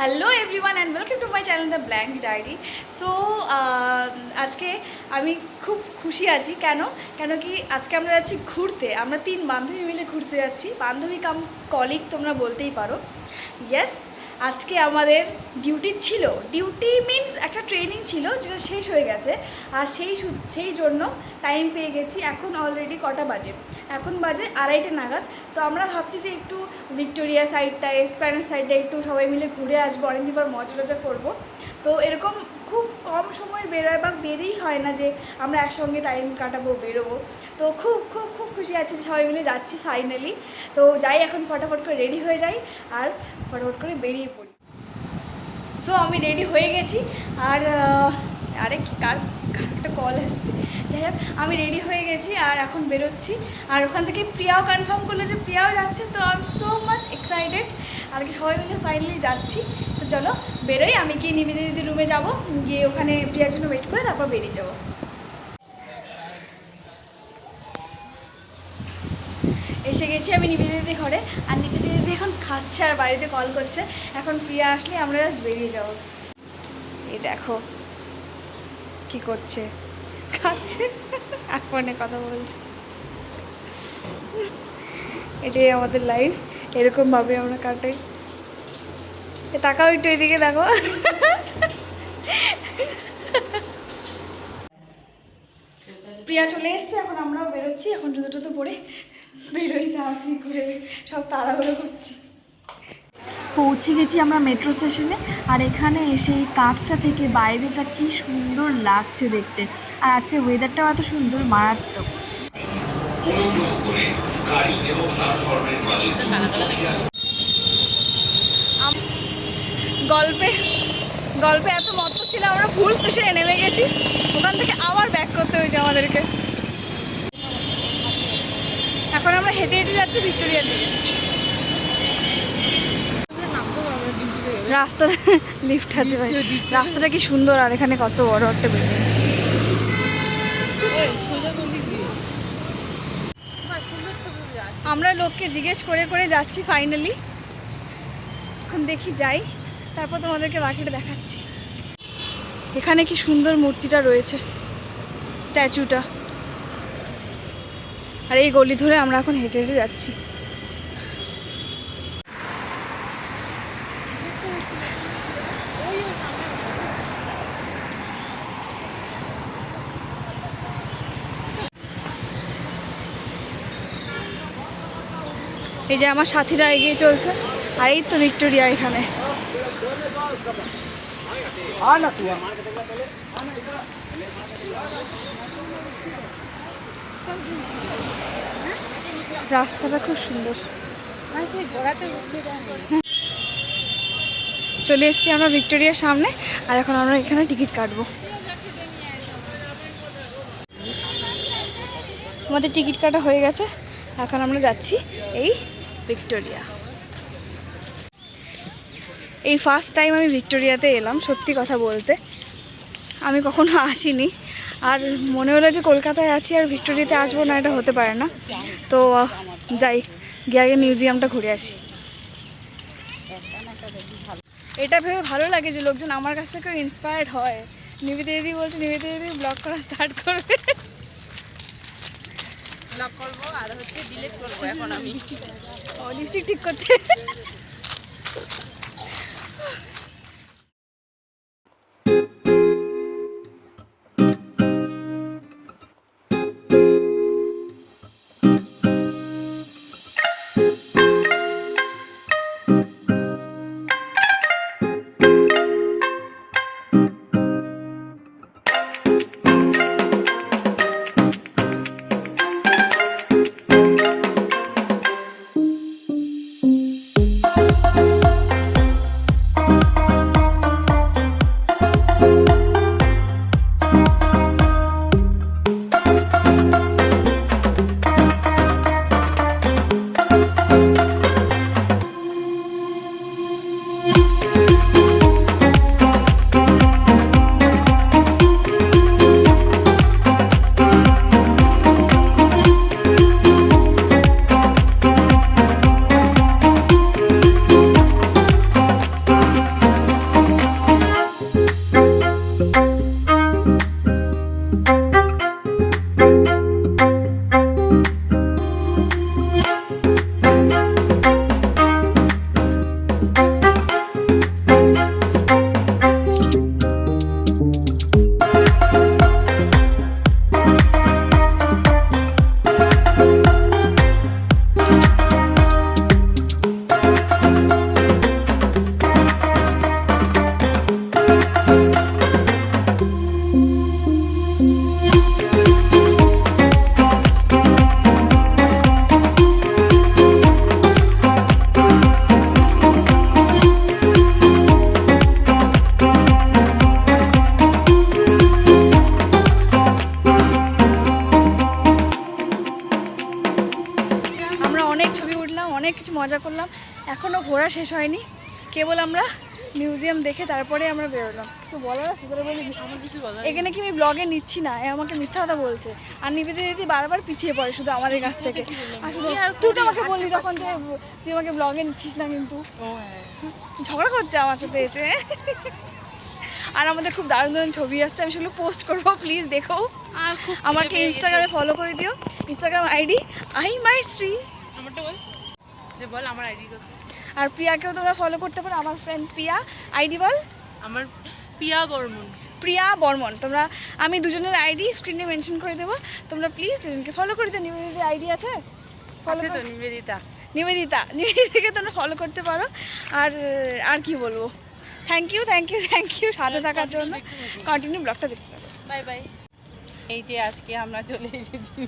Hello everyone and welcome to my channel the blank diary. So আজকে আমি খুব খুশি আছি। কেন কি আজকে আমরা যাচ্ছি ঘুরতে। আমরা 3 বান্ধবী মিলে ঘুরতে যাচ্ছি। বান্ধবী কাম কলিগ তোমরা বলতেই পারো। ইয়েস, আজকে আমাদের ডিউটি মিনস একটা ট্রেনিং ছিল যেটা শেষ হয়ে গেছে। আর সেই জন্য টাইম পেয়ে গেছি। এখন অলরেডি কটা বাজে? এখন বাজে 2:30 নাগাদ। তো আমরা ভাবছি যে একটু ভিক্টোরিয়া সাইডটা, এসপ্ল্যানেড সাইডটা একটু সবাই মিলে ঘুরে আসবো, অনেকদিন পর মজা টজা করবো। তো এরকম খুব কম সময় বেরোয় বা বেরোই হয় না যে আমরা একসঙ্গে টাইম কাটাবো, বেরোবো। তো খুব খুব খুব খুশি আছি যে সবাই মিলে যাচ্ছি ফাইনালি। তো যাই, এখন ফটাফট করে রেডি হয়ে যাই আর ফটাফট করে বেরিয়ে পড়ি। সো আমি রেডি হয়ে গেছি। আর কার একটা কল এসছে। যাই হোক, আমি রেডি হয়ে গেছি আর এখন বেরোচ্ছি। আর ওখান থেকে প্রিয়াও কনফার্ম করলো যে প্রিয়াও যাচ্ছে। তো I am so much excited. আর কি সবাই মিলে ফাইনালি যাচ্ছি। তো চলো বেরোই। আমি কি নিবেদিতা দিদির রুমে যাব, গিয়ে ওখানে প্রিয়ার জন্য ওয়েট করে তারপর বেরিয়ে যাবো। এসে গেছি আমি নিবেদিতা দিদির ঘরে। আর নিবেদিতা দিদি এখন খাচ্ছে আর বাড়িতে কল করছে। এখন প্রিয়া আসলে আমরা জাস্ট বেরিয়ে যাবো। এই দেখো কি করছে, খাচ্ছে আর ফোনে কথা বলছে। এটাই আমাদের লাইফ, এরকমভাবে আমরা কাটাই। তাকাও একটু এদিকে, দেখো। প্রিয়া চলে এসছে, এখন আমরাও বেরোচ্ছি। এখন জুতো টুতো পরে বেরোই, তাড়াতাড়ি ঘুরে সব তাড়াহুড়ো করছি। পৌঁছে গেছি আমরা মেট্রো স্টেশনে। আর এখানে এসে এই কাজটা থেকে বাইরেটা কি সুন্দর লাগছে দেখতে। আর আজকে ওয়েদারটাও এত সুন্দর, মারাত্মক। গল্পে এত মত্ত ছিল, আমরা ভুল স্টেশনে নেমে গেছি। ওখান থেকে আবার ব্যাক করতে হয়েছে আমাদেরকে। এখন আমরা হেঁটে হেঁটে যাচ্ছি ভিক্টোরিয়ার দিকে। রাস্তা লিফট আছে ভাই, রাস্তাটা কি সুন্দর। আর এখানে কত বড় একটা বিল্ডিং। আমরা লোককে জিজ্ঞেস করে করে যাচ্ছি ফাইনালি। এখন দেখি যাই, তারপর তোমাদেরকে বাকিটা দেখাচ্ছি। এখানে কি সুন্দর মূর্তিটা রয়েছে, স্ট্যাচুটা। আর এই গলি ধরে আমরা এখন হেঁটে হেঁটে যাচ্ছি। এই যে আমার সাথীরা এগিয়ে চলছে। আর এই তো ভিক্টোরিয়া এখানে। রাস্তাটা খুব সুন্দর। চলে এসেছি আমরা ভিক্টোরিয়ার সামনে। আর এখন আমরা এখানে টিকিট কাটবো। আমাদের টিকিট কাটা হয়ে গেছে। এখন আমরা যাচ্ছি এই ভিক্টোরিয়া। এই ফার্স্ট টাইম আমি ভিক্টোরিয়াতে এলাম, সত্যি কথা বলতে। আমি কখনো আসিনি। আর মনে হলো যে কলকাতায় আছি আর ভিক্টোরিয়াতে আসবো না, এটা হতে পারে না। তো যাই, গিয়ে আগে মিউজিয়ামটা ঘুরে আসি। এটা ভেবে ভালো লাগে যে লোকজন আমার কাছ থেকে ইন্সপায়ার্ড হয়। নিবেদিতা দিদি বলছে নিবেদিতা দিদি ব্লগ করা স্টার্ট করবে। ব্লগ করবো আর হচ্ছে ডিলিট করবো এখন আমি। লিপস্টিক ঠিক করছে। করলাম, এখনও ঘোরা শেষ হয়নি, কেবল আমরা মিউজিয়াম দেখে তারপরে আমরা বেরোলাম। কিছু বলার আছে তোরা বলি? আমার কিছু বলার এখানে কি আমি ব্লগে নিচ্ছি না, এ আমাকে মিথ্যা কথা বলছে। আর নিবেদিতা দিদি বারবার পিছিয়ে পড়ে শুধু আমাদের কাছ থেকে। তুই তো আমাকে বললি তখন যে তুই আমাকে ব্লগে নিচ্ছিস না, কিন্তু ঝগড়া করছে আমার সাথে এসে। আর আমাদের খুব দারুণ দারুণ ছবি আসছে, আমি সেগুলো পোস্ট করবো, প্লিজ দেখো। আর খুব আমাকে ইনস্টাগ্রামে ফলো করে দিও, ইনস্টাগ্রাম আইডি IMySree। আমারটা বল, যে বল আমার আইডি কত। আর প্রিয়াকেও তোমরা ফলো করতে পারো, আমার ফ্রেন্ড প্রিয়া। আইডি বল। আমার প্রিয়া বর্মন। প্রিয়া বর্মন। আমি দুজনের আইডি স্ক্রিনে মেনশন করে দেবো, তোমরা প্লিজ দুজনকে ফলো করে দিও। নিবেদিতার আইডি আছে, আছে তো নিবেদিতাকে তোমরা ফলো করতে পারো। আর কি বলবো, থ্যাংক ইউ সাথে থাকার জন্য। কন্টিনিউ ব্লগটা দেখতে পারো। Bye bye. এই যে আজকে আমরা চলে এসেছি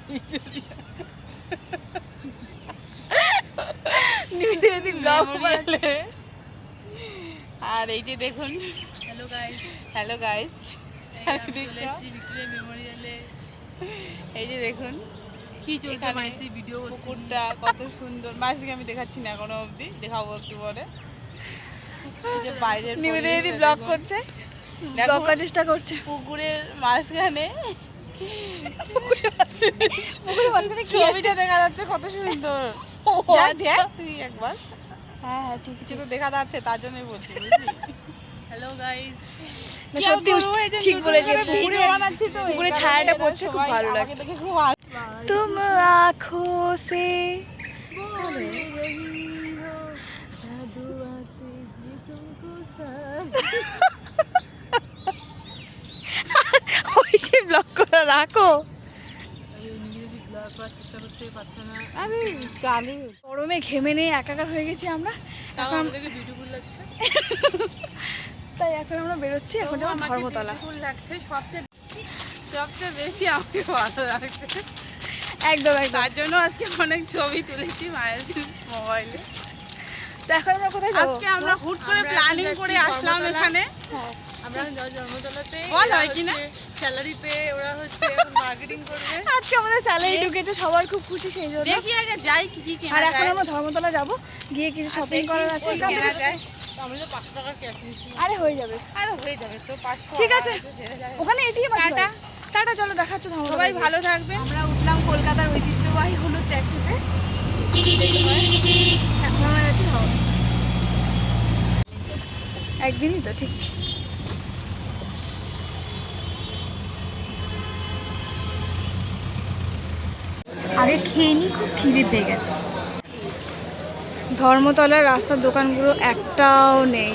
নিবেদিতা ব্লগ আর এই যে দেখুন, হ্যালো গাইস মেমোরিয়ালে। এই যে দেখুন কি চলছে, মাইসি ভিডিও, পুকুরটা কত সুন্দর। মাইসিকে আমি দেখাচ্ছি না এখনো অবধি, দেখাবো একটু পরে। এই যে বাইরের নিবেদিতা ব্লগ করছে, ব্লগ করার চেষ্টা করছে পুকুরের মাঝখানে। ছবিটা দেখা যাচ্ছে কত সুন্দর। তুই একবার, হ্যাঁ ঠিক কিছু তো দেখা যাচ্ছে, তার জন্যই বলছি। হ্যালো গাইস, সত্যি ঠিক বলেছে, পুকুরে ছায়াটা পড়ছে, খুব ভালো লাগছে। তুম আঁখো সে ওই যে ব্লগ করা রাখো। গরমে ঘেমে নেই একাকার হয়ে গেছি আমরা, এখন তাই এখন আমরা বেরোচ্ছি, এখন যাবো ধর্মতলা। লাগছে সবচেয়ে বেশি আমাকে ভালো লাগছে, একদম তার জন্য আজকে অনেক ছবি তুলেছি মায়ের মোবাইলে। তো এখন আমরা কোথায় যাবো? আজকে আমরা হুট করে প্ল্যানিং করে আসলাম এখানে। আমরা ধর্মতলাতে বল হয় কিনা স্যালারি পেয়ে ওরা হচ্ছে মার্কেটিং করবে। আজকে আমাদের স্যালারি ঢুকেছে, সবার খুব খুশি সেই জন্য। দেখি আগে যাই কি কি কেনা আর যায়। এখন আমরা ধর্মতলা যাবো, গিয়ে কিছু শপিং করার আছে। কেনা যায়। আমি তো 5 টাকার ক্যাশ নিয়েছি। আরে হয়ে যাবে, আরে হয়ে যাবে তো, 500। ঠিক আছে, ওখানে এটিএম আছে। টাটা। টাটা, চলো দেখাচ্ছ ধর্মতলা। সবাই ভালো থাকবেন। আমরা উঠলাম কলকাতার ঐতিহ্যবাহী হলুদ ট্যাক্সিতে, এখন আমরা যাচ্ছি হাওড়া। একদিনই তো ঠিক। আগে খেয়ে নি, খুব খিদে পেয়ে গেছে। ধর্মতলার রাস্তার দোকানগুলো একটাও নেই,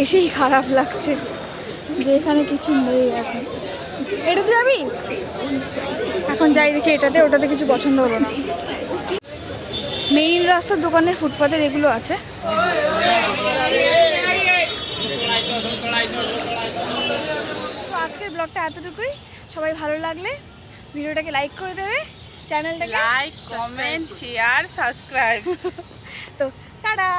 এসেই খারাপ লাগছে যে এখানে কিছু নেই। এখন এটাতে যাবি? এখন যাই দেখি এটাতে, ওটাতে কিছু পছন্দ হলো না। মেইন রাস্তার দোকানের ফুটপাতের এগুলো আছে। তো আজকের ব্লগটা এতটুকুই। সবাই ভালো লাগলে ভিডিওটাকে লাইক করে দেবে, চ্যানেলটাকে লাইক, কমেন্ট, শেয়ার, সাবস্ক্রাইব। তো টাটা।